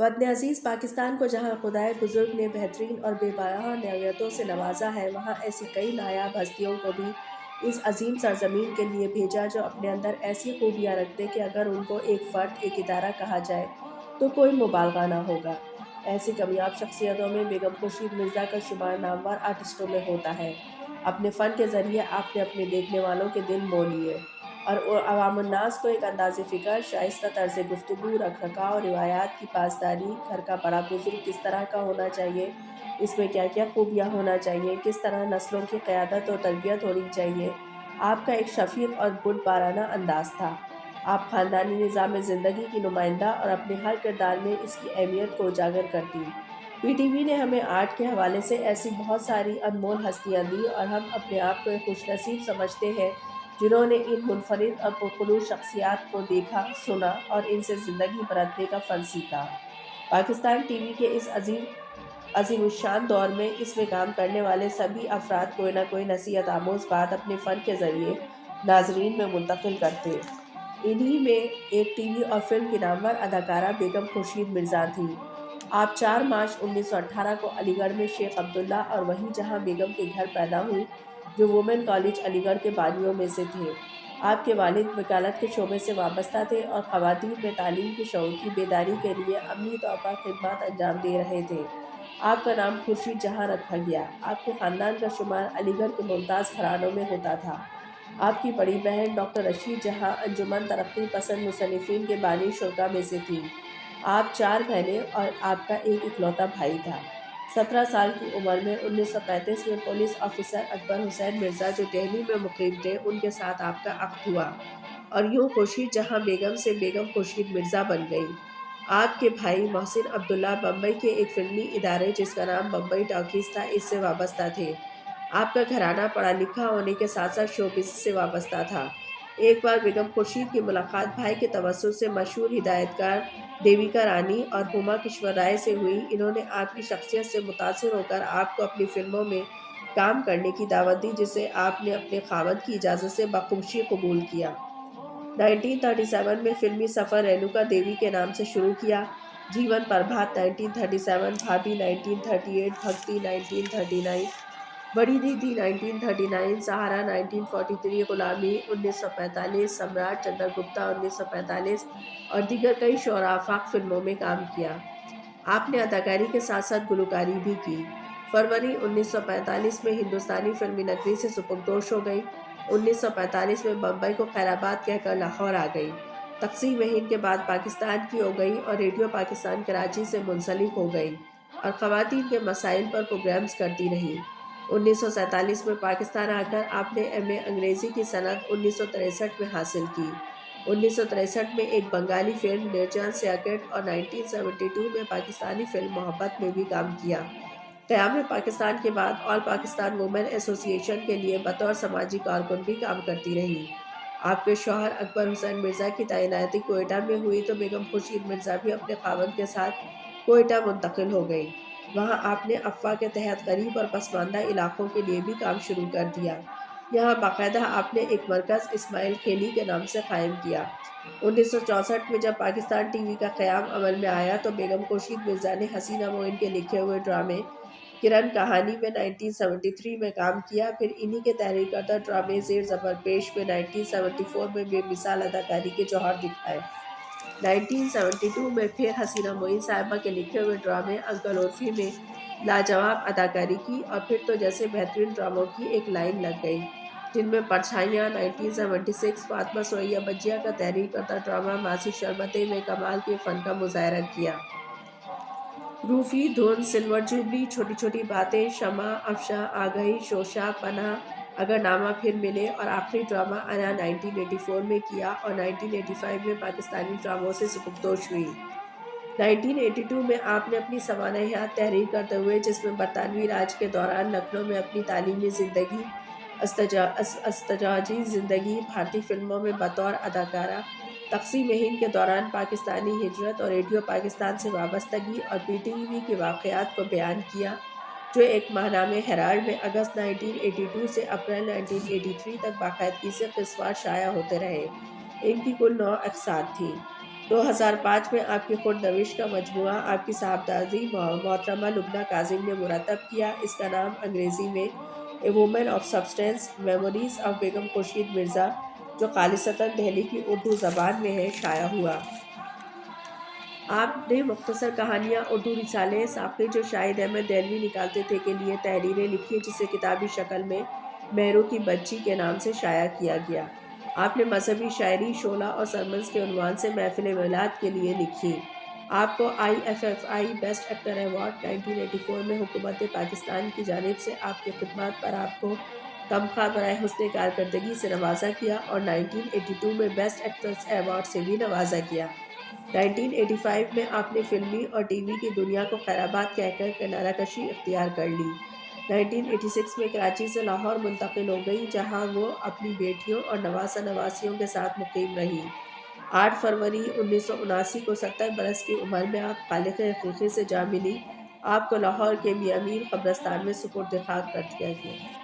वतन अजीज़ पाकिस्तान को जहाँ खुदाए बुजुर्ग ने बेहतरीन और बेपनाह नेमतों से नवाजा है, वहाँ ऐसी कई नायाब हस्तियों को भी इस अजीम सरजमीन के लिए भेजा जो अपने अंदर ऐसी खूबियाँ रखते कि अगर उनको एक फ़र्द, एक इदारा कहा जाए तो कोई मुबालगा ना होगा। ऐसी कामयाब शख्सियतों में बेगम खुर्शीद मिर्ज़ा का शुमार नामवर आर्टिस्टों में होता है। अपने फ़न के ज़रिए आपने अपने देखने वालों के दिल मोह लिए और अवामुन्नास को एक अंदाज़े फ़िक्र, शाइस्ता तर्ज़ गुफ्तगू, रख-रखाव, रिवायात की पासदारी, घर का बड़ा बुज़ुर्ग किस तरह का होना चाहिए, इसमें क्या-क्या खूबियाँ होना चाहिए, किस तरह नस्लों की क़यादत और तरबियत होनी चाहिए, आपका एक शफ़ीक़ और बुर्दबाराना अंदाज़ था। आप ख़ानदानी निज़ाम ज़िंदगी की नुमाइंदा और अपने हर किरदार में इसकी अहमियत को उजागर करती। पीटीवी ने हमें आर्ट के हवाले से ऐसी बहुत सारी अनमोल हस्तियाँ दी और हम अपने आप को एक खुशनसीब समझते हैं जिन्होंने इन मुनफरिद और पुरखुलूस शख्सियात को देखा, सुना और इनसे ज़िंदगी बरतने का फ़न सीखा। पाकिस्तान टीवी के इस अज़ीमुश्शान दौर में इसमें काम करने वाले सभी अफराद कोई ना कोई नसीहत आमोज़ बात अपने फ़न के ज़रिए नाज़रीन में मुंतकिल करते। इन्हीं में एक टीवी और फिल्म की नामवर अदाकारा बेगम खुर्शीद मिर्ज़ा थीं। आप 4 मार्च 1918 को अलीगढ़ में शेख अब्दुल्ला और वहीं जहां बेगम के घर पैदा हुई, जो वुमेन कॉलेज अलीगढ़ के बानियों में से थे। आपके वालिद वकालत के शोबे से वाबस्ता थे और ख़वातीन में तालीम के शऊर की बेदारी के लिए अमली तौर पर खिदमत अंजाम दे रहे थे। आपका नाम खुर्शीद जहां रखा गया। आपके ख़ानदान का शुमार अलीगढ़ के मुमताज़ घरानों में होता था। आपकी बड़ी बहन डॉक्टर रशीद जहां अंजुमन तरक्की पसंद मुसन्निफ़ीन के बानी शुरा में से थी। आप 4 बहनें और आपका एक इकलौता भाई था। 17 साल की उम्र में 1935 में पुलिस ऑफिसर अकबर हुसैन मिर्ज़ा जो दिल्ली में मुक़ीम थे, उनके साथ आपका अक़्द हुआ और यूँ खुर्शीद जहां बेगम से बेगम खुर्शीद मिर्ज़ा बन गई। आपके भाई मोहसिन अब्दुल्ला बम्बई के एक फ़िल्मी इदारे जिसका नाम बम्बई टॉकीज़ था, इससे वाबस्ता थे। आपका घराना पढ़ा लिखा होने के साथ साथ शोबिज़ से वाबस्ता था। एक बार बेगम खुर्शीद की मुलाकात भाई के तवस्सुत से मशहूर हिदायतकार देविका रानी और हुमा किश्वर राय से हुई। इन्होंने आपकी शख्सियत से मुतासिर होकर आपको अपनी फ़िल्मों में काम करने की दावत दी, जिसे आपने अपने ख़ावंद की इजाज़त से बख़ुशी कबूल किया। 1937 में फ़िल्मी सफ़र रेणुका देवी के नाम से शुरू किया। जीवन प्रभात 1937, भाभी 1938, भक्ति 1939, बड़ी दीदी 1939, सहारा 1943, ग़ुलामी 1945, सम्राट चंद्रगुप्ता 1945 और दीगर कई शोहरा आफ़ाक़ फ़िल्मों में काम किया। आपने अदाकारी के साथ साथ गुलकारी भी की। फरवरी 1945 में हिंदुस्तानी फ़िल्मी नगरी से सुपुर्दोश हो गई। 1945 में बम्बई को खैराबाद कहकर लाहौर आ गई। तक़सीम हिंद के बाद पाकिस्तान की हो गई और रेडियो पाकिस्तान कराची से मुंसलिक हो गई और ख़वातीन के मसाइल पर प्रोग्राम्स करती रहीं। 1947 में पाकिस्तान आकर आपने एमए अंग्रेज़ी की सनद 1963 में हासिल की। 1963 में एक बंगाली फ़िल्म निर्जान सियाकेट और 1972 में पाकिस्तानी फ़िल्म मोहब्बत में भी काम किया। क़याम पाकिस्तान के बाद ऑल पाकिस्तान वुमेन एसोसिएशन के लिए बतौर समाजी कारकुन भी काम करती रहीं। आपके शौहर अकबर हुसैन मिर्ज़ा की तैनाती कोयटा में हुई तो बेगम खुर्शीद मिर्ज़ा भी अपने ख़ावंद के साथ कोयटा मुंतकिल हो गई। वहाँ आपने अफ़वाह के तहत गरीब और पसमानदा इलाक़ों के लिए भी काम शुरू कर दिया। यहाँ बाकायदा आपने एक मरकज़ इस्माइल खेली के नाम से क़ायम किया। 1964 में जब पाकिस्तान टीवी का क़याम अमल में आया तो बेगम खुर्शीद मिर्ज़ा ने हसीना मोइन के लिखे हुए ड्रामे किरण कहानी में 1973 में काम किया। फिर इन्हीं के तहरीर करदा ड्रामे ज़ेर ज़बर पेश में 1974 में बेमिसाल अदाकारी के जौहर दिखाए। 1972 में फिर हसीना मोइन साहिबा के लिखे हुए ड्रामे अंकल उर्फ़ी में लाजवाब अदाकारी की और फिर तो जैसे बेहतरीन ड्रामों की एक लाइन लग गई, जिनमें परछाइयाँ 1976, फातिमा सुरैया बज्जिया का तहरीर करदा ड्रामा मासी शरबतें में कमाल के फ़न का मुज़ाहरा किया। रूफ़ी, धुन, सिल्वर जुबली, छोटी छोटी बातें, शमा, अफ़शा, आ गई, शोशा, पनाह, अगर नामा फिर मिले और आखिरी ड्रामा अना 1984 में किया और 1985 में पाकिस्तानी ड्रामों से सुपुर्दोश हुई। 1982 में आपने अपनी सवाना हयात तहरीर करते हुए, जिसमें बरतानवी राज के दौरान लखनऊ में अपनी तालीमी ज़िंदगी, अस्तजाजी ज़िंदगी, भारतीय फ़िल्मों में बतौर अदाकारा, तक़सीम हिंद के दौरान पाकिस्तानी हिजरत और रेडियो पाकिस्तान से वाबस्तगी और पीटीवी के वाक़यात को बयान किया, जो एक माहनामे हेराल्ड में अगस्त 1982 से अप्रैल 1983 तक बाकायदगी से क़िस्सात शाया होते रहे। इनकी कुल 9 अक़सात थीं। 2005 میں آپ کی خود نوشت کا مجموعہ آپ کی صاحبزادی محترمہ لبنہ کاظم نے مرتب کیا۔ اس کا نام انگریزی میں a woman of substance, memories of بیگم خورشید مرزا، جو خالصتاً دہلی کی اردو زبان میں ہے، شائع ہوا۔ آپ نے مختصر کہانیاں، اردو رسالے ساقی جو شاہد احمد دہلوی نکالتے تھے کے لیے تحریریں لکھی، جسے کتابی شکل میں مہرو کی بچی کے نام سے شائع کیا گیا۔ آپ نے مذہبی شاعری، شعلہ اور سرمنز کے عنوان سے محفل میلاد کے لیے لکھی۔ آپ کو IFFI بیسٹ ایکٹر ایوارڈ 1984 میں حکومت پاکستان کی جانب سے آپ کی خدمات پر آپ کو تمغہ برائے حسن کارکردگی سے نوازا گیا اور 1982 میں بیسٹ ایکٹریس ایوارڈ سے بھی نوازا گیا۔ 1985 میں آپ نے فلمی اور ٹی وی کی دنیا کو خیرآباد کہہ کر کنارہ کشی اختیار کر لی۔ 1986 میں کراچی سے لاہور منتقل ہو گئی، جہاں وہ اپنی بیٹیوں اور نواسہ نواسیوں کے ساتھ مقیم رہی۔ 8 فروری 1979 کو 70 برس کی عمر میں آپ خالق حقیقی سے جا ملی۔ آپ کو لاہور کے میاں میر قبرستان میں سپرد خاک کر دیا گیا۔